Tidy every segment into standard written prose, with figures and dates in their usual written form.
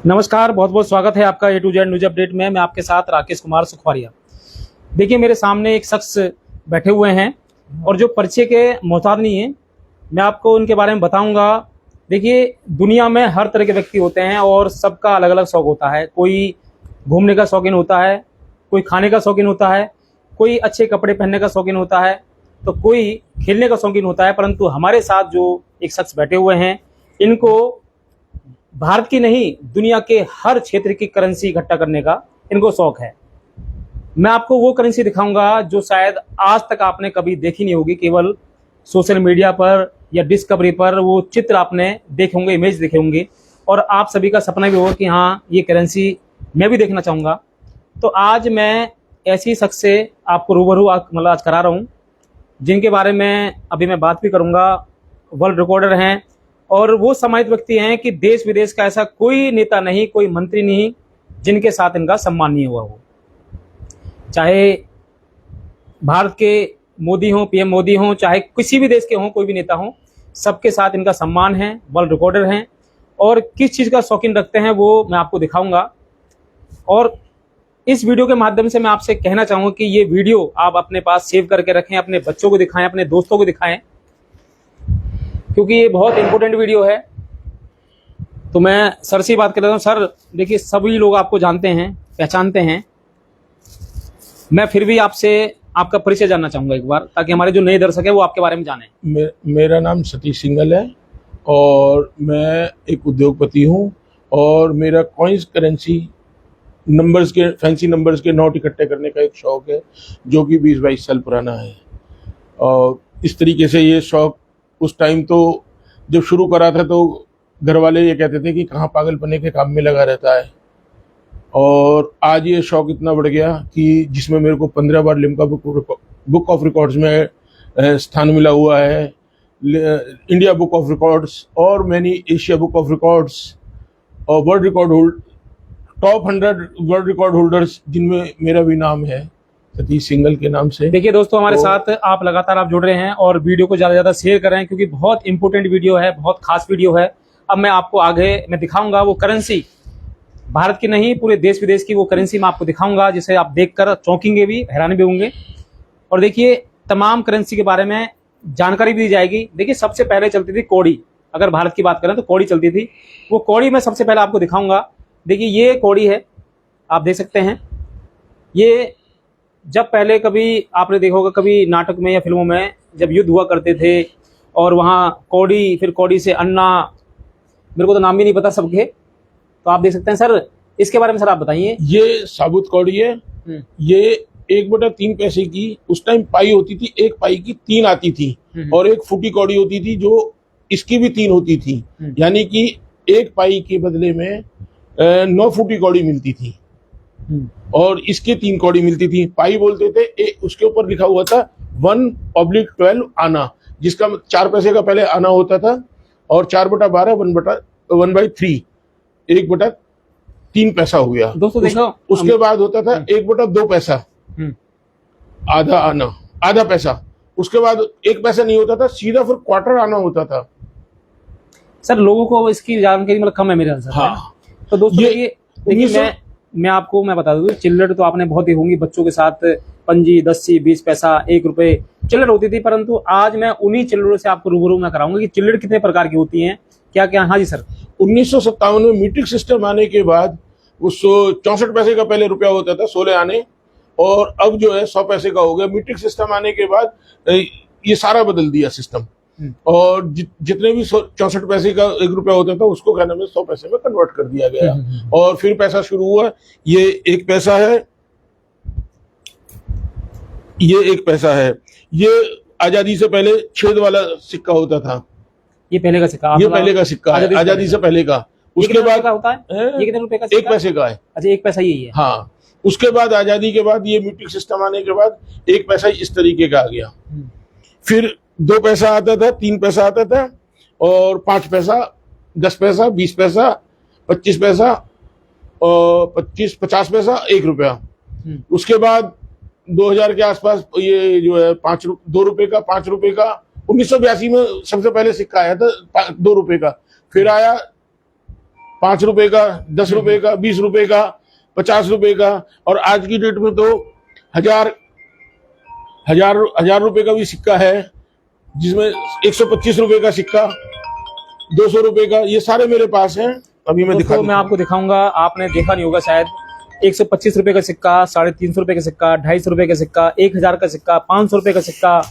नमस्कार, बहुत बहुत स्वागत है आपका A to Z news update में। मैं आपके साथ राकेश कुमार सुखवारिया। देखिए, मेरे सामने एक शख्स बैठे हुए हैं और जो परिचय के मोहताज नहीं है। मैं आपको उनके बारे में बताऊंगा। देखिए, दुनिया में हर तरह के व्यक्ति होते हैं और सबका अलग अलग शौक होता है। कोई घूमने का शौकीन होता है, कोई खाने का शौकीन होता है, कोई अच्छे कपड़े पहनने का शौकीन होता है, तो कोई खेलने का शौकीन होता है। परंतु हमारे साथ जो एक शख्स बैठे हुए हैं, इनको भारत की नहीं, दुनिया के हर क्षेत्र की करेंसी इकट्ठा करने का इनको शौक है। मैं आपको वो करेंसी दिखाऊंगा जो शायद आज तक आपने कभी देखी नहीं होगी। केवल सोशल मीडिया पर या डिस्कवरी पर वो चित्र आपने देखे होंगे, इमेज देखे होंगे, और आप सभी का सपना भी होगा कि हाँ, ये करेंसी मैं भी देखना चाहूँगा। तो आज मैं ऐसी शख्स से आपको रूबरू मतलब आज करा रहा हूँ, जिनके बारे में अभी मैं बात भी करूँगा। वर्ल्ड रिकॉर्डर हैं और वो सम्मानित व्यक्ति हैं कि देश विदेश का ऐसा कोई नेता नहीं, कोई मंत्री नहीं जिनके साथ इनका सम्मान नहीं हुआ हो। चाहे भारत के मोदी हों, पीएम मोदी हों, चाहे किसी भी देश के हों, कोई भी नेता हों, सबके साथ इनका सम्मान है। वर्ल्ड रिकॉर्डर हैं और किस चीज़ का शौकीन रखते हैं वो मैं आपको दिखाऊंगा। और इस वीडियो के माध्यम से मैं आपसे कहना चाहूँगा कि ये वीडियो आप अपने पास सेव करके रखें, अपने बच्चों को दिखाएं, अपने दोस्तों को दिखाएं, क्योंकि ये बहुत इंपॉर्टेंट वीडियो है। तो मैं सर से बात कर रहा हूँ। सर, देखिए, सभी लोग आपको जानते हैं, पहचानते हैं। मैं फिर भी आपसे आपका परिचय जानना चाहूँगा एक बार, ताकि हमारे जो नए दर्शक हैं वो आपके बारे में जानें। मेरा नाम सतीश सिंघल है और मैं एक उद्योगपति हूँ और मेरा कॉइन्स करेंसी नंबर्स के, फैंसी नंबर्स के नोट इकट्ठे करने का एक शौक है, जो कि 20-22 साल पुराना है। और इस तरीके से ये शौक उस टाइम तो जब शुरू करा था तो घर वाले ये कहते थे कि कहाँ पागलपने के काम में लगा रहता है। और आज ये शौक इतना बढ़ गया कि जिसमें मेरे को 15 बार लिम्का बुक ऑफ रिकॉर्ड्स में स्थान मिला हुआ है, इंडिया बुक ऑफ रिकॉर्ड्स और many Asia book of records और world record top 100 world record holders, जिनमें मेरा भी नाम है सतीश सिंघल के नाम से। देखिए दोस्तों, हमारे साथ आप लगातार आप जुड़ रहे हैं और वीडियो को ज़्यादा से ज़्यादा शेयर करें, क्योंकि बहुत इंपॉर्टेंट वीडियो है, बहुत खास वीडियो है। अब मैं आपको आगे मैं दिखाऊंगा वो करेंसी, भारत की नहीं पूरे देश विदेश की वो करेंसी मैं आपको दिखाऊंगा, जिसे आप देखकर चौंकेंगे भी, हैरान भी होंगे। और देखिए, तमाम करेंसी के बारे में जानकारी भी दी जाएगी। देखिए, सबसे पहले चलती थी कौड़ी। अगर भारत की बात करें तो कौड़ी चलती थी। वो कौड़ी मैं सबसे पहले आपको दिखाऊंगा। देखिए, ये कौड़ी है, आप देख सकते हैं। ये जब पहले कभी आपने देखा होगा, कभी नाटक में या फिल्मों में जब युद्ध हुआ करते थे और वहाँ कौड़ी, फिर कौड़ी से अन्ना, मेरे को तो नाम भी नहीं पता सबके, तो आप देख सकते हैं। सर, इसके बारे में सर आप बताइए। ये साबुत कौड़ी है। ये 1/3 पैसे की उस टाइम पाई होती थी। एक पाई की 3 आती थी और एक फूटी कौड़ी होती थी जो इसकी भी 3 होती थी, यानी कि एक पाई के बदले में 9 फूटी कौड़ी मिलती थी और इसके 3 कौड़ी मिलती थी। पाई बोलते थे। उसके ऊपर लिखा हुआ था 1/12 आना, जिसका 4 पैसे का पहले आना होता था और 4/12 1/3 1/3 पैसा हो गया दोस्तों। देखो, उसके बाद होता था 1/2 पैसा, आधा आना, आधा पैसा। उसके बाद 1 पैसा नहीं होता था, सीधा फिर क्वार्टर आना होता था। सर, लोगों को इसकी जानकारी मतलब कम है मेरे अनुसार। हाँ। तो दोस्तों, देखिए, मैं आपको बता दूं, चिल्लड़ तो आपने बहुत ही होंगी बच्चों के साथ, पंजी, 10, 20 पैसा, 1 रुपए चिल्लड़ होती थी। परंतु आज मैं उन्हीं चिल्लड़ों से आपको रूबरू में कराऊंगा कि चिल्लड़ कितने प्रकार की होती हैं, क्या क्या। हाँ जी सर। 1957 में मीट्रिक सिस्टम आने के बाद वो 64 पैसे का पहले रुपया होता था, 16 आने, और अब जो है 100 पैसे का हो गया। मीट्रिक सिस्टम आने के बाद ये सारा बदल दिया सिस्टम, और जितने भी 64 पैसे का 1 रुपया होता था उसको कहने में 100 पैसे में कन्वर्ट कर दिया गया। और फिर पैसा शुरू हुआ। ये 1 पैसा है, ये 1 पैसा है। ये आजादी से पहले छेद वाला सिक्का होता था। ये पहले का सिक्का, ये पहले का सिक्का है, आजादी से पहले का। उसके बाद होता है, ये कितने रुपए का? 1 पैसे का है। अच्छा, 1 पैसा यही है। हाँ। उसके बाद आजादी के बाद ये मीट्रिक सिस्टम आने के बाद 1 पैसा इस तरीके का आ गया। फिर 2 पैसा आता था, 3 पैसा आता था और 5 पैसा, 10 पैसा, 20 पैसा, 25 पैसा और 50 पैसा, 1 रुपया। उसके बाद 2000 के आसपास ये जो है 2 रुपए का, 5 रुपए का। 1982 में सबसे पहले सिक्का आया था 2 रुपए का। फिर आया 5 रुपए का, 10 रुपए का, 20 रुपए का, 50 रुपए का, और आज की डेट में तो हजार रुपए का भी सिक्का है, जिसमें 125 रुपए का सिक्का, 200 रुपए का, ये सारे मेरे पास हैं। अभी मैं दोस्तों मैं आपको दिखाऊंगा, आपने देखा नहीं होगा शायद। 125 रुपए का सिक्का, 350 रुपए का सिक्का, 250 रुपए का सिक्का, 1000 का सिक्का, 500 रुपए का सिक्का,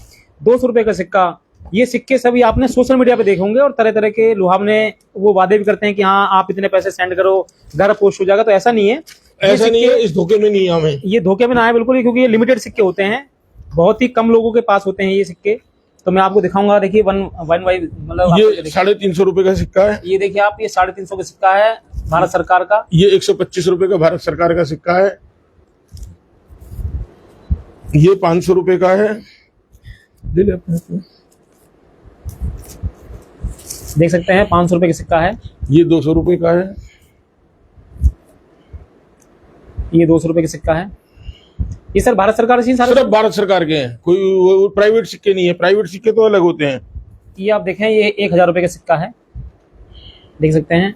200 रुपए का सिक्का, ये सिक्के सभी आपने सोशल मीडिया पे देखे होंगे। और तरह तरह के लुहावने वो वादे भी करते हैं कि हाँ आप इतने पैसे सेंड करो, घर पोस्ट हो जाएगा। तो ऐसा नहीं है, ऐसा नहीं है, इस धोखे में नहीं हमें, ये धोखे में ना आए बिल्कुल, क्योंकि ये लिमिटेड सिक्के होते हैं, बहुत ही कम लोगों के पास होते हैं ये सिक्के। तो मैं आपको दिखाऊंगा, देखिए वन बाई, मतलब ये 350 रुपए का सिक्का है। ये देखिए आप, ये 350 का सिक्का है भारत सरकार का। ये 125 रुपए का भारत सरकार का सिक्का है। ये 500 रुपए का है। देख सकते हैं 500 रुपए का सिक्का है। ये 200 रुपए का है। ये 200 रुपए का सिक्का है। ये सर भारत सरकार से सारे, सिर्फ भारत सरकार के हैं, कोई प्राइवेट सिक्के नहीं है। प्राइवेट सिक्के तो अलग होते हैं। ये आप देखें, ये 1000 रुपए का सिक्का है, देख सकते हैं,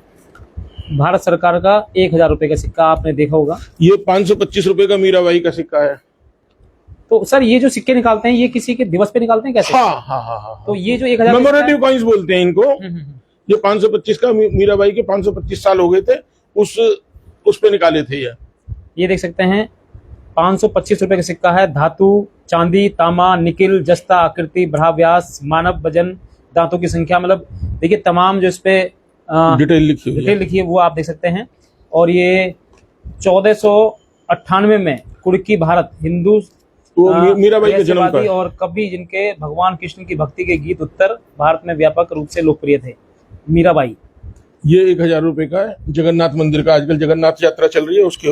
भारत सरकार का 1000 रुपए का सिक्का, आपने देखा होगा। ये 525 रुपए का मीराबाई का सिक्का है। तो सर ये जो सिक्के निकालते हैं, ये किसी के दिवस पे निकालते हैं कैसे? हाँ। तो ये जो 1000 मेमोरेटिव कॉइन्स बोलते हैं इनको। ये 525 का, मीराबाई के 525 साल हो गए थे, उस पे निकाले थे ये देख सकते हैं 525 रुपए का सिक्का है। धातु, चांदी, तांबा, निकिल, जस्ता, आकृति, बढ़ा व्यास, मानव वजन, दांतों की संख्या, मतलब देखिए तमाम जो इस पे डिटेल लिखी है वो आप देख सकते हैं। और ये 1498 में कुड़की भारत हिंदू मीराबाई के जन्म का, और कवि जिनके भगवान कृष्ण की भक्ति के गीत उत्तर भारत में व्यापक रूप से लोकप्रिय थे, मीराबाई। ये 1000 रुपए का है। जगन्नाथ मंदिर का, आजकल जगन्नाथ यात्रा चल रही है, उसके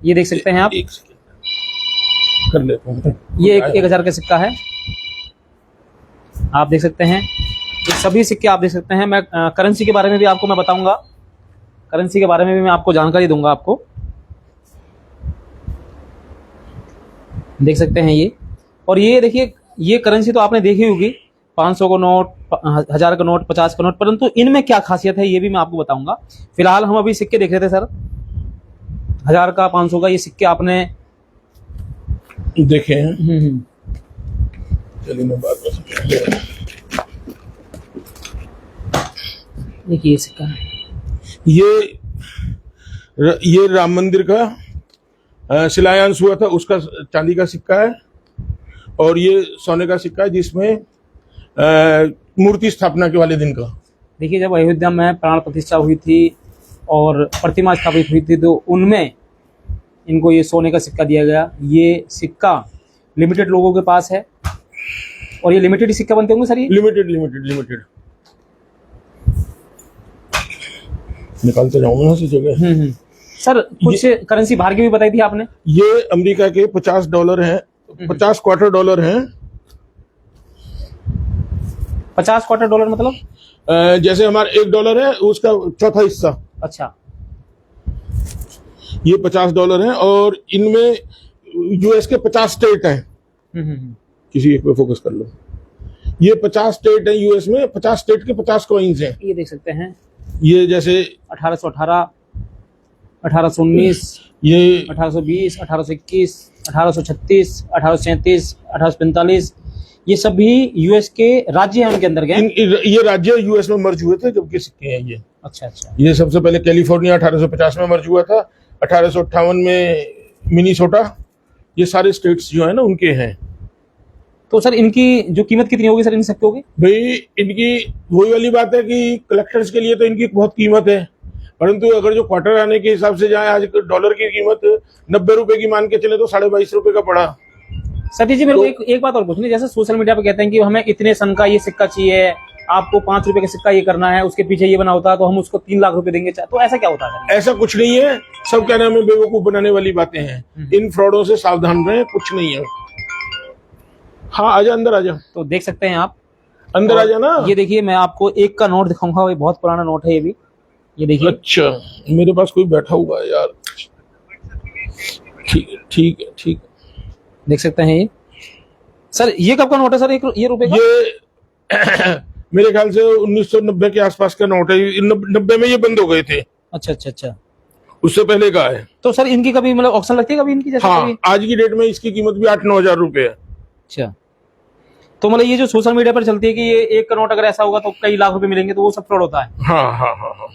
ये देख सकते हैं आप, एक सेकंड कर लेता हूँ। ये 1000 का सिक्का है, आप देख सकते हैं। ये सभी सिक्के आप देख सकते हैं। मैं करेंसी के बारे में भी आपको मैं बताऊंगा, करेंसी के बारे में भी मैं आपको जानकारी दूंगा आपको। देख सकते हैं ये, और ये देखिए, ये करेंसी तो आपने देखी होगी, 500 का नोट, 1000 का नोट, 50 का नोट, परंतु इनमें क्या खासियत है ये भी मैं आपको बताऊंगा। फिलहाल हम अभी सिक्के देख रहे थे सर, 1000 का, 500 का, ये सिक्के आपने देखे हैं। चलिए मैं बात कर सकता हूँ। देखिए ये सिक्का है, ये राम मंदिर का शिलान्यास हुआ था, उसका चांदी का सिक्का है। और ये सोने का सिक्का है, जिसमें मूर्ति स्थापना के वाले दिन का। देखिए जब अयोध्या में प्राण प्रतिष्ठा हुई थी और प्रतिमा स्थापित हुई थी, तो उनमें इनको ये सोने का सिक्का दिया गया। ये सिक्का लिमिटेड लोगों के पास है, और ये लिमिटेड सिक्का बनते होंगे सर? ये लिमिटेड निकालते जाऊंगा ना जगह। सर कुछ करेंसी बाहर की भी बताई थी आपने। ये अमेरिका के $50 हैं, 50 क्वार्टर डॉलर हैं। 50 क्वार्टर डॉलर मतलब जैसे हमारा $1 है, उसका चौथा हिस्सा। अच्छा, ये $50 हैं, और इनमें यूएस के 50 स्टेट हैं। किसी एक पे फोकस कर लो। ये 50 स्टेट हैं यूएस में, 50 स्टेट के 50 कॉइन्स हैं। ये देख सकते हैं, ये जैसे 1818, 1819, ये 1820, 1821, 1836, 1837, 1845, ये सभी यूएस के राज्य हैं, उनके अंदर गए। ये राज्य यूएस में मर्ज हुए थे जबकि सिक्के हैं ये। अच्छा। ये सबसे पहले कैलिफोर्निया 1850 में मर्ज हुआ था, 1858 में मिनीसोटा। ये सारे स्टेट्स जो है ना उनके हैं। तो सर इनकी जो कीमत कितनी होगी सर इन सिक्कों की? भाई इनकी वही वाली बात है कि कलेक्टर्स के लिए तो इनकी बहुत कीमत है, परंतु अगर जो क्वार्टर आने के हिसाब से जाए, आज डॉलर की कीमत 90 रुपए की मान के चले तो 22.5 रुपए का पड़ा। सतीश जी मेरे को एक बात और पूछनी, जैसे सोशल मीडिया पे कहते हैं कि हमें इतने सन का ये सिक्का चाहिए, आपको 5 रुपए का सिक्का ये करना है, उसके पीछे ये बना होता है, तो हम उसको 3 लाख रुपए देंगे, तो ऐसा क्या होता है? ऐसा कुछ नहीं है, सब क्या नाम है बेवकूफ बनाने वाली बातें हैं। इन फ्रॉडों से सावधान रहें, कुछ नहीं है। हाँ आजा, अंदर आजा। तो देख सकते हैं आप, अंदर आजा ना। ये देखिए मैं आपको 1 का नोट दिखाऊंगा, ये बहुत पुराना नोट है ये भी, ये देखिए। अच्छा, मेरे पास कोई बैठा हुआ है यार। ठीक है। देख सकते हैं ये सर, ये कब का नोट है सर? ये रुपए का? ये मेरे ख्याल से 1990 के आसपास का नोट है। 90 में ये बंद हो गए थे, अच्छा अच्छा अच्छा। उससे पहले का है। तो सर इनकी कभी मतलब ऑक्शन लगती है कभी इनकी, जैसे हाँ, कभी? आज की डेट में इसकी कीमत भी 8-9 हजार रुपए है। अच्छा, तो मतलब ये जो सोशल मीडिया पर चलती है कि ये 1 करोड़ अगर ऐसा होगा तो कई लाख रुपए मिलेंगे, तो वो सब फ्रॉड होता है। हाँ हाँ हाँ हाँ,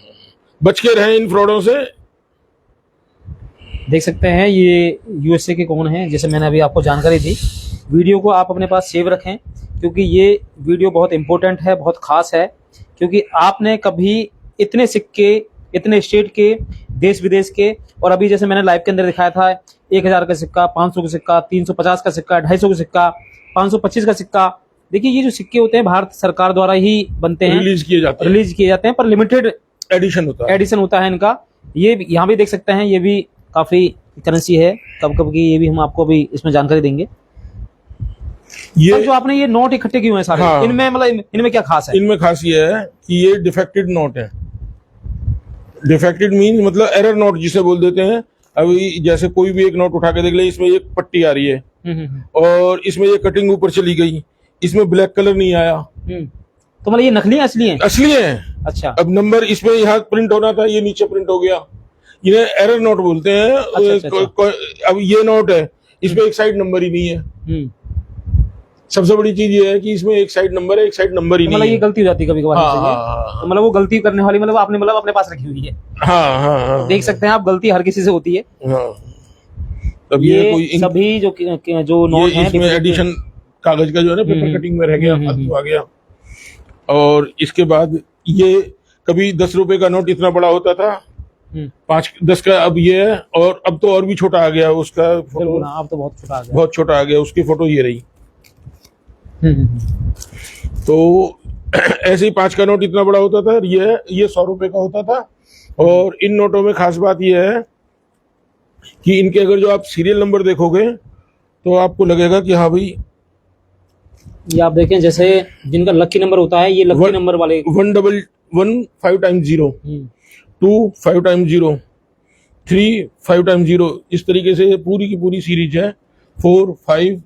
बच के रहें इन फ्रॉडों से। देख सकते हैं ये यूएसए के कौन है, जैसे मैंने अभी आपको जानकारी दी। वीडियो को आप अपने पास सेव रखें, क्योंकि ये वीडियो बहुत इंपॉर्टेंट है, बहुत खास है, क्योंकि आपने कभी इतने सिक्के, इतने स्टेट के, देश विदेश के, और अभी जैसे मैंने लाइव के अंदर दिखाया था 1000 का सिक्का, 500 का सिक्का, 350 का सिक्का, 250 का सिक्का, 525 का सिक्का। देखिए ये जो सिक्के होते हैं भारत सरकार द्वारा ही बनते हैं, रिलीज किए जाते हैं, पर लिमिटेड एडिशन होता है इनका। ये यहाँ भी देख सकते हैं, ये भी काफी करेंसी है कब कब की, ये भी हम आपको अभी इसमें जानकारी देंगे। ये जो आपने ये नोट इकट्ठे किए हुए हैं सारे, हाँ, इनमें मतलब इनमें क्या खास है? इनमें खास ये है कि ये डिफेक्टेड नोट है। डिफेक्टेड मीन मतलब एरर नोट जिसे बोल देते हैं। अभी जैसे कोई भी एक नोट उठा के देख ले, इसमें एक पट्टी आ रही है और इसमें ये कटिंग ऊपर चली गई, इसमें ब्लैक कलर नहीं आया। तो मतलब ये नकली है असली है? असली है। अच्छा, अब नंबर इसमें यहाँ प्रिंट होना था, ये नीचे प्रिंट हो गया, इन्हें एरर नोट बोलते हैं। अच्छा। अब ये नोट है, इसमें एक साइड नंबर ही नहीं है। सबसे बड़ी चीज ये है कि इसमें एक साइड नंबर है, एक साइड नंबर ही तो नहीं मतलब है। ये गलती हो जाती है कभी कभार। हाँ, तो मतलब वो गलती करने वाली मतलब आपने मतलब अपने पास रखी हुई है। हाँ हाँ हाँ, देख सकते हैं आप, गलती हर किसी से होती है। हाँ। तब ये कोई सभी जो नोट हैं, इसमें एडिशन कागज का जो है ना, पेपर कटिंग में रह गया, फालतू आ गया। और इसके बाद ये कभी 10 रुपए का नोट इतना बड़ा होता था, 5-10 का अब ये है, और अब तो और भी छोटा आ गया उसका फोटो। अब तो बहुत छोटा आ गया, बहुत छोटा आ गया, उसकी फोटो ये रही। तो ऐसे ही 5 का नोट इतना बड़ा होता था, ये 100 रुपए का होता था। और इन नोटों में खास बात यह है कि इनके अगर जो आप सीरियल नंबर देखोगे तो आपको लगेगा कि हाँ भाई, ये आप देखें जैसे जिनका लकी नंबर होता है, ये लकी नंबर वाले 1 5 टाइम्स 0, 2 5 टाइम्स 0, 3 5 टाइम्स 0, इस तरीके से पूरी की पूरी सीरीज है। 4 5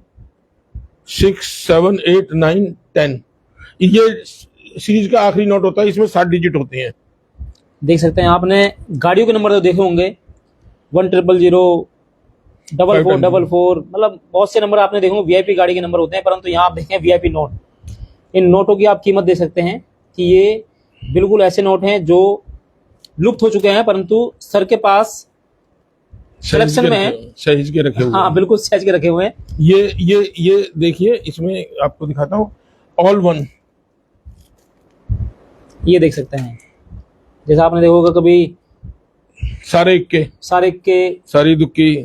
6 7 8 9 10, ये सीरीज का आखिरी नोट होता है। इसमें 7 डिजिट होते हैं। देख सकते हैं आपने गाड़ियों के नंबर तो देखे होंगे, 1000, 4444, मतलब बहुत से नंबर आपने देखे होंगे, वीआईपी गाड़ी के नंबर होते हैं। परंतु यहाँ आप देखें वीआईपी नोट, इन नोटों की आप कीमत दे सकते हैं कि ये बिल्कुल ऐसे नोट हैं जो लुप्त हो चुके हैं, परंतु सर के पास कलेक्शन में है, सहेज के रखे हुए। हाँ बिल्कुल सहेज के रखे हुए हैं। ये देखिए, इसमें आपको दिखाता हूँ, ऑल वन, ये देख सकते हैं, जैसा आपने देखा होगा कभी सारे इक्के, सारी दुक्की,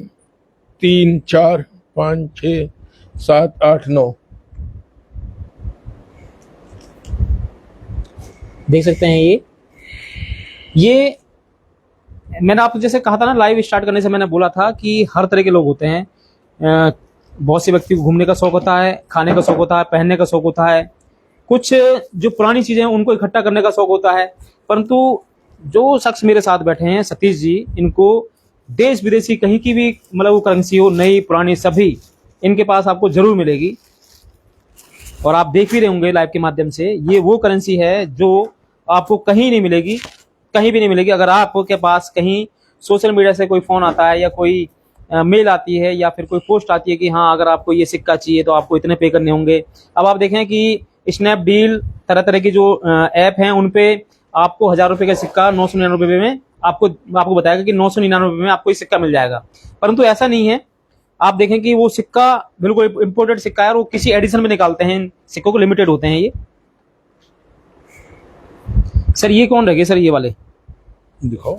3 4 5 6 7 8 9, देख सकते हैं। ये मैंने आपको जैसे कहा था ना, लाइव स्टार्ट करने से मैंने बोला था कि हर तरह के लोग होते हैं। बहुत से व्यक्ति को घूमने का शौक होता है, खाने का शौक होता है, पहनने का शौक होता है, कुछ जो पुरानी चीजें हैं उनको इकट्ठा करने का शौक होता है। परंतु जो शख्स मेरे साथ बैठे हैं सतीश जी, इनको देश विदेशी कहीं की भी मतलब वो करेंसी हो, नई पुरानी, सभी इनके पास आपको जरूर मिलेगी। और आप देख भी रहे होंगे लाइव के माध्यम से, ये वो करेंसी है जो आपको कहीं नहीं मिलेगी, कहीं भी नहीं मिलेगी। अगर आपके पास कहीं सोशल मीडिया से कोई फोन आता है या कोई मेल आती है या फिर कोई पोस्ट आती है कि हाँ अगर आपको ये सिक्का चाहिए तो आपको इतने पे करने होंगे। अब आप देखें कि स्नैपडील, तरह तरह की जो ऐप हैं उन पे आपको 1000 रुपए का सिक्का 999 में आपको बताएगा कि 999 में आपको ये सिक्का मिल जाएगा। परंतु ऐसा नहीं है। आप देखें कि वो सिक्का बिल्कुल इम्पोर्टेड सिक्का है और वो किसी एडिशन में निकालते हैं, इन सिक्कों को लिमिटेड होते हैं ये। सर ये कौन रह गए सर, ये वाले दिखाओ।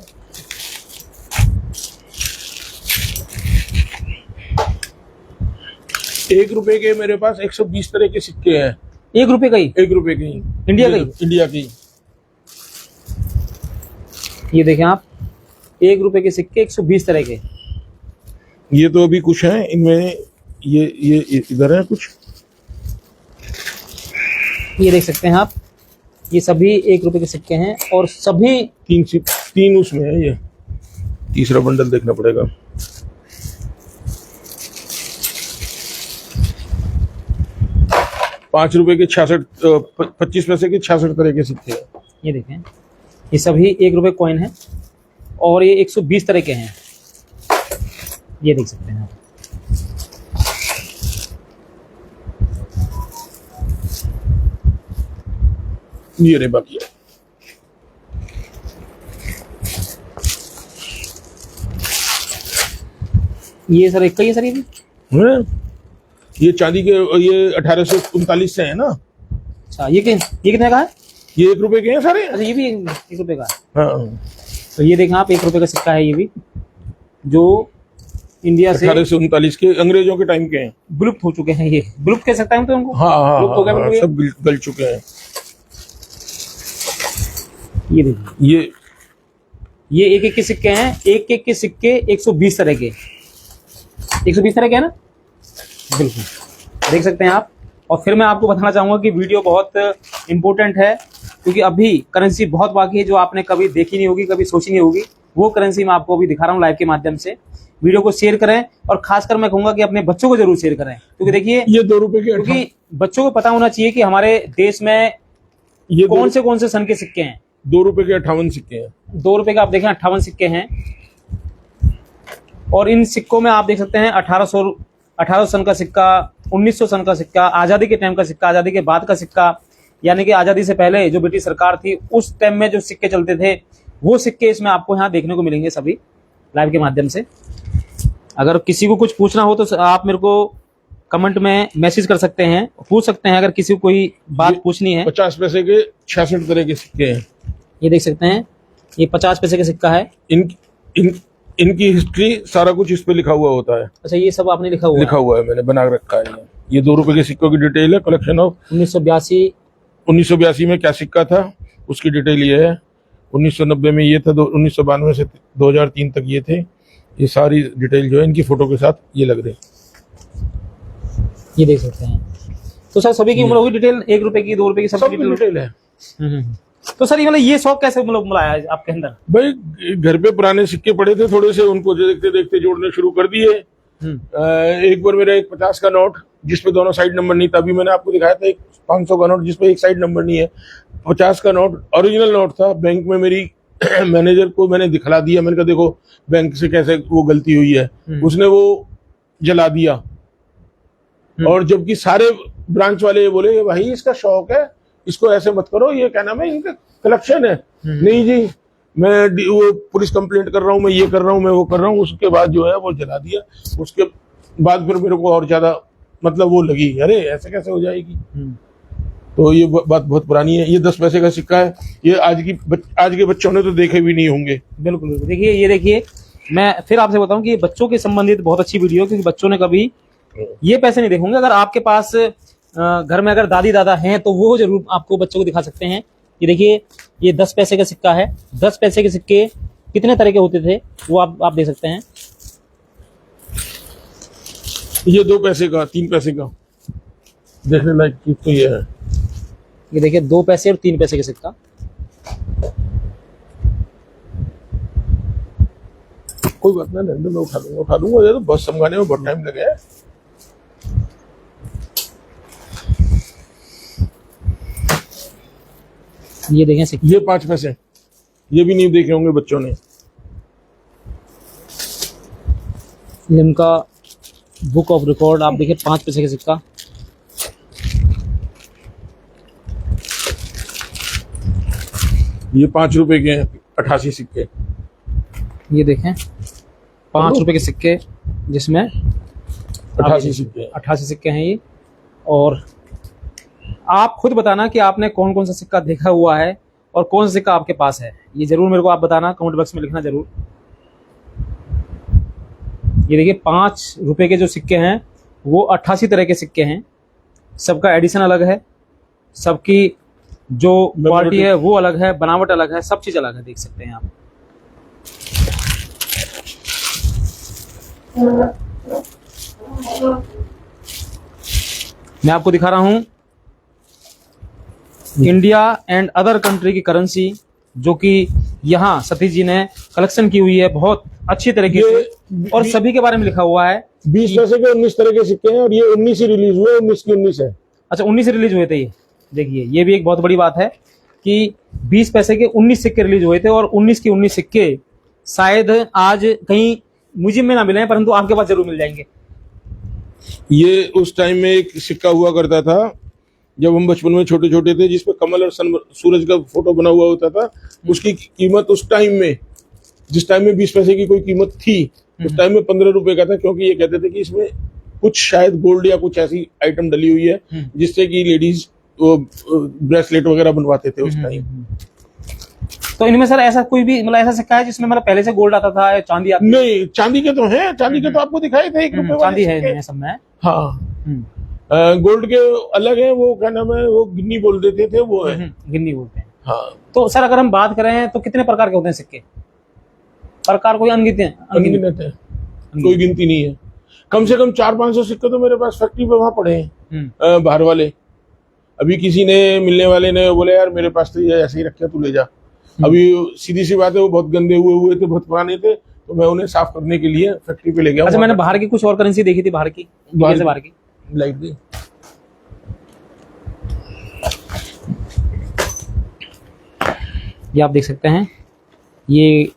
₹1 के मेरे पास 120 तरह के सिक्के हैं। ₹1 का ही? ₹1 की, इंडिया की। ये देखें आप, ₹1 के सिक्के 120 तरह के। ये तो अभी कुछ हैं इनमें, ये इधर है कुछ, ये देख सकते हैं आप, ये सभी ₹1 के सिक्के हैं और सभी 3 उसमें है। ये तीसरा बंडल देखना पड़ेगा। ₹5 के 25 पैसे के 66 तरह के सिक्के हैं। ये देखें, ये सभी 1 रुपए कॉइन है और ये 120 तरह के हैं। ये देख सकते हैं आप। ये रे बाकी है। ये सर एक का ही है सर, ये भी हैं? ये चांदी के, ये 1839 से है ना। अच्छा, ये कितने का है? ये ₹1 के हैं सारे। अच्छा, ये भी 1 रुपए का है। हाँ, तो ये देखें आप, 1 रुपए का सिक्का है ये भी, जो इंडिया से 1839 के, अंग्रेजों के टाइम के हैं। विलुप्त हो चुके हैं। ये विलुप्त कह सकते हैं तो उनको। हाँ हाँ विलुप्त हो गए हाँ, बिल्कुल ये। सब गल चुके हैं। ये देखिए, ये एक के सिक्के हैं, एक के सिक्के 120 तरह के, 120 तरह के है ना, बिल्कुल देख सकते हैं आप। और फिर मैं आपको बताना चाहूंगा कि वीडियो बहुत इंपॉर्टेंट है, क्योंकि अभी करेंसी बहुत बाकी है जो आपने कभी देखी नहीं होगी, कभी सोची नहीं होगी। वो करेंसी मैं आपको अभी दिखा रहा हूँ लाइव के माध्यम से। वीडियो को शेयर करें और खासकर मैं कहूंगा कि अपने बच्चों को जरूर शेयर करें, क्योंकि देखिए ये ₹2 के, क्योंकि बच्चों को पता होना चाहिए कि हमारे देश में ये कौन से सन के सिक्के हैं। ₹2 के 58 सिक्के हैं। ₹2 का आप देखें 58 सिक्के हैं, और इन सिक्कों में आप देख सकते हैं 1800 सन का सिक्का, 1900 सन का सिक्का, आज़ादी के टाइम का सिक्का, आज़ादी के बाद का सिक्का, यानी कि आज़ादी से पहले जो ब्रिटिश सरकार थी उस टाइम में जो सिक्के चलते थे वो सिक्के इसमें आपको यहाँ देखने को मिलेंगे सभी लाइव के माध्यम से। अगर किसी को कुछ पूछना हो तो आप मेरे को कमेंट में मैसेज कर सकते हैं, पूछ सकते हैं अगर किसी को कोई बात पूछनी है। 50 पैसे के 66 तरह के सिक्के हैं। ये देख सकते हैं, ये 50 पैसे का सिक्का है। इनकी हिस्ट्री सारा कुछ इस पे लिखा हुआ होता है। अच्छा, ये सब आपने लिखा हुआ है, मैंने बना रखा है। ये ₹2 के सिक्कों की डिटेल है, कलेक्शन ऑफ 1982 में क्या सिक्का था उसकी डिटेल ये है। 1990 में ये था, 1992 से 2003 तक ये थे। ये सारी डिटेल जो है इनकी फोटो के साथ ये लग रही है। ये देख सकते हैं। तो सर सभी की उम्र होगी डिटेल, ₹1 की, ₹2 की, सब डिटेल है। तो सर ये मतलब ये शौक कैसे मिलाया है आपके अंदर? भाई घर पे पुराने सिक्के पड़े थे थोड़े से, उनको देखते देखते जोड़ने शुरू कर दिए। एक बार मेरा एक 50 का नोट जिसपे दोनों साइड नंबर नहीं था, अभी मैंने आपको दिखाया था एक 500 का नोट जिसपे एक साइड नंबर नहीं है। 50 का नोट ओरिजिनल नोट था, बैंक में मेरी मैनेजर को मैंने दिखला दिया। मैंने कहा देखो बैंक से कैसे वो गलती हुई है, उसने वो जला दिया। और जबकि सारे ब्रांच वाले ये बोले भाई इसका शौक है, इसको ऐसे मत करो, ये क्या नाम है, इनका कलेक्शन है। नहीं जी, मैं वो पुलिस कंप्लेंट कर रहा हूँ, मैं ये कर रहा हूँ, मैं वो कर रहा हूँ। उसके बाद जो है वो जला दिया। उसके बाद फिर मेरे को और ज्यादा मतलब वो लगी, अरे ऐसे कैसे हो जाएगी। तो ये बात बहुत पुरानी है। ये 10 पैसे का सिक्का है। ये आज के बच्चों ने तो देखे भी नहीं होंगे। बिल्कुल देखिए, ये देखिए, मैं फिर आपसे बताऊं कि ये बच्चों के संबंधित बहुत अच्छी वीडियो, क्योंकि बच्चों ने कभी ये पैसे नहीं देखे होंगे। अगर आपके पास घर में अगर दादी दादा हैं तो वो जरूर आपको बच्चों को दिखा सकते हैं। ये देखिए, ये 10 पैसे का सिक्का है। 10 पैसे के सिक्के कितने तरह के होते थे वो आप देख सकते हैं। ये 2 पैसे का, 3 पैसे का देखने लायक चीज तो ये है। ये देखिए 2 पैसे और 3 पैसे का सिक्का। कोई बात नहीं, मैं उठा दूंगा। ये तो बस समझाने में बहुत टाइम लगे। ये देखें सिक्के, ये 5 पैसे, ये भी नहीं देखे होंगे बच्चों ने। लिम्का बुक ऑफ रिकॉर्ड, आप देखिए 5 पैसे का सिक्का। ये ₹5 के हैं, 88 सिक्के। ये देखें 5 रुपए के सिक्के, जिसमें 88 सिक्के हैं ये। और आप खुद बताना कि आपने कौन कौन सा सिक्का देखा हुआ है और कौन सा सिक्का आपके पास है, ये जरूर मेरे को आप बताना, कमेंट बॉक्स में लिखना जरूर। ये देखिए 5 रुपए के जो सिक्के हैं वो 88 तरह के सिक्के हैं। सबका एडिशन अलग है, सबकी जो क्वालिटी है वो अलग है, बनावट अलग है, सब चीज अलग है, देख सकते हैं आप। मैं आपको दिखा रहा हूं इंडिया एंड अदर कंट्री की करेंसी, जो कि यहाँ सतीश जी ने कलेक्शन की हुई है बहुत अच्छी तरीके से, और सभी के बारे में लिखा हुआ है। 20 पैसे के 19 तरह के सिक्के हैं, और ये 19 ही रिलीज हुए, 19 की 19 है। अच्छा 19 रिलीज हुए थे ये। देखिए ये भी एक बहुत बड़ी बात है कि 20 पैसे के 19 सिक्के रिलीज हुए थे, और 19 के 19 सिक्के शायद आज कहीं म्यूजियम में ना मिले हैं, परंतु आपके पास जरूर मिल जाएंगे। ये उस टाइम में एक सिक्का हुआ करता था जब हम बचपन में छोटे छोटे थे, जिसपे कमल और सूरज का फोटो बना हुआ होता था। उसकी कीमत उस टाइम में, जिस टाइम में 20 पैसे की कोई कीमत थी, उस टाइम में 15 रुपए का था, क्योंकि ये कहते थे कि इसमें कुछ शायद गोल्ड या कुछ ऐसी आइटम डली हुई है जिससे कि लेडीज ब्रेसलेट वगैरह बनवाते थे उस टाइम। तो इनमें सर ऐसा कोई भी मतलब ऐसा सिक्का है जिसमें मतलब पहले से गोल्ड आता था या चांदी आती? नहीं, चांदी के तो हैं, चांदी के तो आपको दिखाए थे 1 रुपए वाले चांदी है सिक्के। इनमें सब में। हाँ, गोल्ड के अलग है, वो क्या नाम है, वो गिन्नी बोल देते थे, वो है। गिन्नी बोलते हैं। हाँ, तो सर अगर हम बात करें तो कितने प्रकार के होते हैं सिक्के? प्रकार कोई अनगिनत है? अनगिनत है, कोई गिनती नहीं है। कम से कम 400-500 सिक्के तो मेरे पास फैक्ट्री पे वहां पड़े हैं, बाहर वाले। अभी किसी ने, मिलने वाले ने बोले यार मेरे पास तो ये ऐसे ही रखे, तू ले जा। अभी सीधी सी बात है, वो बहुत गंदे हुए थे, बहुत पुराने थे, तो मैं उन्हें साफ करने के लिए फैक्ट्री पे ले गया। अच्छा, मैंने बाहर की कुछ और करेंसी देखी थी, बाहर की, बाहर की लाइट दी। ये आप देख सकते हैं, ये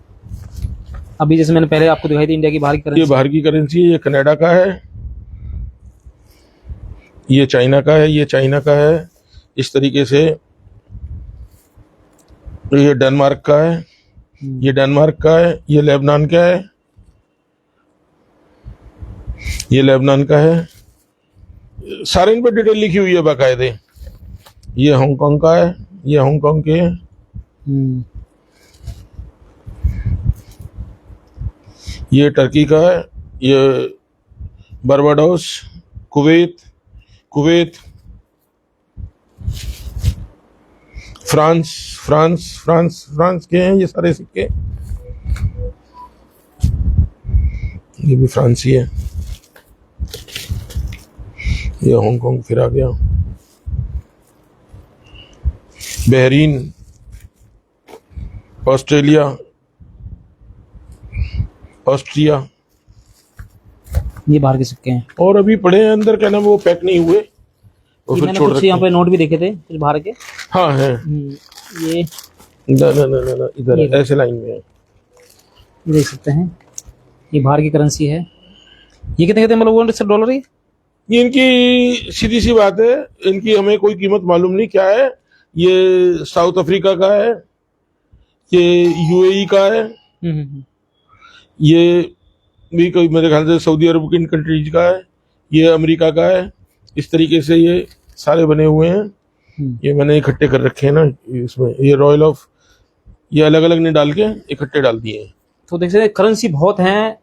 अभी जैसे मैंने पहले आपको दिखाई थी इंडिया की बाहर की करेंसी। ये बाहर की करेंसी है, ये कनाडा का है, ये चाइना का है, ये चाइना का है, इस तरीके से। ये डेनमार्क का है, ये डेनमार्क का है, ये लेबनान का है, ये लेबनान का है। सारे इन पे डिटेल लिखी हुई है बाकायदे। ये हांगकांग का है, ये हांगकांग के है। ये टर्की का है, ये बारबाडोस, कुवैत, फ्रांस के हैं ये सारे सिक्के। ये भी फ्रांसी है। ये हांगकांग फिर आ गया। बहरीन, ऑस्ट्रेलिया, ऑस्ट्रिया, ये बाहर के सिक्के हैं। और अभी पड़े हैं अंदर, क्या नाम, वो पैक नहीं हुए, वो फिर मैंने छोड़ कुछ रखे यहाँ पे नोट भी देखे थे कुछ बाहर के। हाँ है। ये ना इधर ऐसे लाइन में है, देख सकते हैं, ये बाहर की करेंसी है। ये कितने कितने मतलब डॉलर है? ये इनकी सीधी सी बात है, इनकी हमें कोई कीमत मालूम नहीं क्या है। ये साउथ अफ्रीका का है, ये यूएई का है, ये भी कोई मेरे ख्याल से सऊदी अरब की कंट्रीज का है, ये अमेरिका का है। इस तरीके से ये सारे बने हुए हैं। ये मैंने इकट्ठे कर रखे हैं ना इसमें, ये रॉयल ऑफ, ये अलग अलग ने डाल के इकट्ठे डाल दिए हैं। तो देख सकते करेंसी बहुत हैं,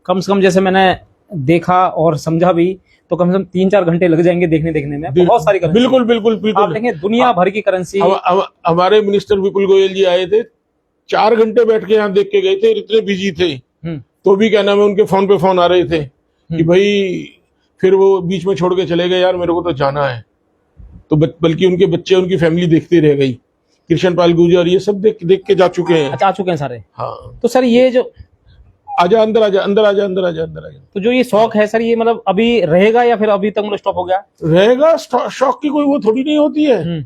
कम से कम जैसे मैंने देखा और समझा भी तो कम से कम 3-4 घंटे लग जाएंगे देखने में। बहुत सारी करेंसी। बिल्कुल आप देखें दुनिया भर की करेंसी। हमारे मिनिस्टर विपुल गोयल जी आए थे, 4 घंटे बैठ के यहाँ देख के गए थे, इतने बिजी थे, तो भी क्या नाम है, उनके फोन पे फोन आ रहे थे कि भाई, फिर वो बीच में छोड़ के चले गए, यार मेरे को तो जाना है। तो बल्कि उनके बच्चे, उनकी फैमिली देखती रह गई। कृष्ण पाल गुर्जर ये सब देख के जा चुके हैं। अच्छा, आ चुके हैं सारे। हाँ, तो सर ये जो आजा अंदर आजा। तो जो ये शौक है सर, ये मतलब अभी रहेगा या फिर अभी तक मतलब स्टॉप हो गया? रहेगा। शौक की कोई वो थोड़ी नहीं होती है।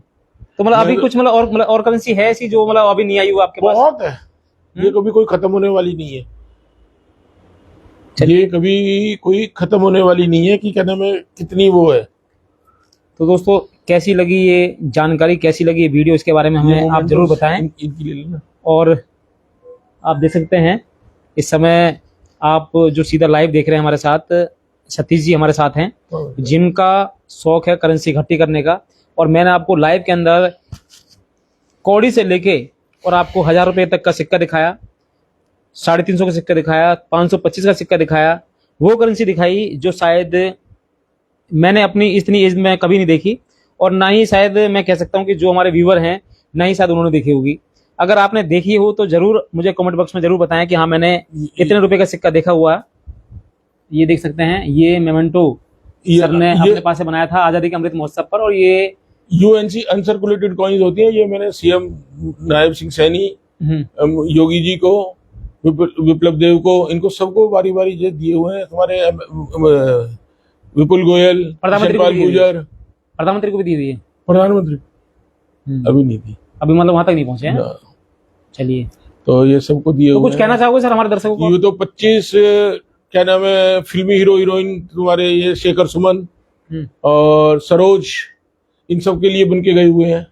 तो मतलब अभी कुछ मतलब और करेंसी है ऐसी जो मतलब अभी नहीं आई हुआ आपके पास? बहुत है, ये कभी कोई खत्म होने वाली नहीं है। ये कभी कोई खत्म होने वाली नहीं है कि क्या नाम है, कितनी वो है। तो दोस्तों कैसी लगी ये जानकारी, कैसी लगी ये वीडियो, इसके बारे में हमें आप जरूर बताएं। इनकी ले लेना। और आप देख सकते हैं इस समय आप जो सीधा लाइव देख रहे हैं हमारे साथ, सतीश जी हमारे साथ हैं, जिनका शौक है करेंसी इकट्ठी करने का। और मैंने आपको लाइव के अंदर कौड़ी से लेके और आपको 1000 रुपये तक का सिक्का दिखाया, 350 का सिक्का दिखाया, 525 का सिक्का दिखाया, वो करेंसी दिखाई जो शायद मैंने अपनी इतनी एज में कभी नहीं देखी, और ना ही शायद मैं कह सकता हूँ कि जो हमारे व्यूवर हैं ना ही शायद उन्होंने देखी होगी। अगर आपने देखी हो तो जरूर मुझे कमेंट बॉक्स में जरूर बताएं कि हाँ मैंने इतने रुपए का सिक्का देखा हुआ। ये देख सकते हैं, ये मेमेंटो सर ने अपने पास से बनाया था आजादी के अमृत महोत्सव पर, और ये यूएनसी अनसर्कुलेटेड कॉइन्स होती हैं। ये मैंने सीएम नायब सिंह सैनी, योगी जी को, विप्लव देव को, इनको सबको बारी बारी दिए हुए हैं। तुम्हारे विपुल गोयल, कृष्ण पाल गुर्जर, प्रधानमंत्री को भी दी हुई है? प्रधानमंत्री अभी नहीं दी, अभी मतलब वहां तक नहीं पहुंचे हैं। ना। चलिए, तो ये सबको दिए तो हुए कुछ कहना चाहोगे सर हमारे दर्शकों को? ये तो 25 क्या नाम है फिल्मी हीरो हीरोइन तुम्हारे, ये शेखर सुमन और सरोज, इन सब के लिए बन के गए हुए हैं।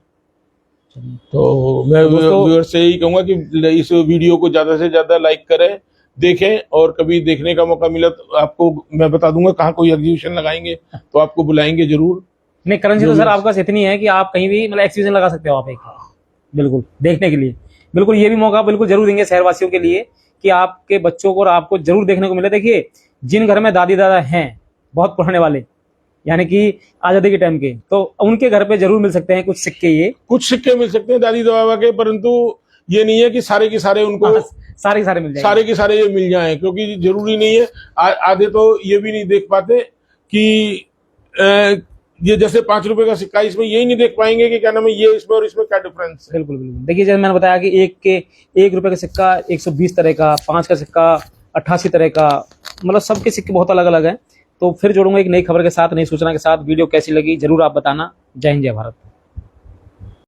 तो मैं व्यूअर्स से यही कहूंगा कि इस वीडियो को ज्यादा से ज्यादा लाइक करें, देखें, और कभी देखने का मौका मिला तो आपको मैं बता दूंगा कहाँ कोई एग्जीबिशन लगाएंगे तो आपको बुलाएंगे जरूर। नहीं, करेंसी तो सर आपके पास इतनी है कि आप कहीं भी मतलब एग्जीबिशन लगा सकते हो आप एक, बिल्कुल देखने के लिए। बिल्कुल ये भी मौका बिल्कुल जरूर देंगे शहरवासियों के लिए कि आपके बच्चों को और आपको जरूर देखने को मिले। देखिए, जिन घर में दादी दादा हैं बहुत पुराने वाले, यानी कि आजादी के टाइम के, तो उनके घर पे जरूर मिल सकते हैं कुछ सिक्के, ये कुछ सिक्के मिल सकते हैं दादी दादा के, परंतु ये नहीं है कि सारे के सारे उनको सारे के सारे मिल जाएंगे, सारे के सारे ये मिल जाएं, क्योंकि जरूरी नहीं है। आधे तो ये भी नहीं देख पाते कि ये जैसे 5 रुपए का सिक्का, इसमें यही नहीं देख पाएंगे कि क्या नाम है ये इसमें और इसमें क्या डिफरेंस है। बिल्कुल बिल्कुल। देखिए, जैसे मैंने बताया कि 1 रुपए का सिक्का 120 तरह का, 5 का सिक्का 88 तरह का, मतलब सबके सिक्के बहुत अलग अलग हैं। तो फिर जोड़ूंगा एक नई खबर के साथ, नई सूचना के साथ। वीडियो कैसी लगी जरूर आप बताना। जय हिंद, जय भारत।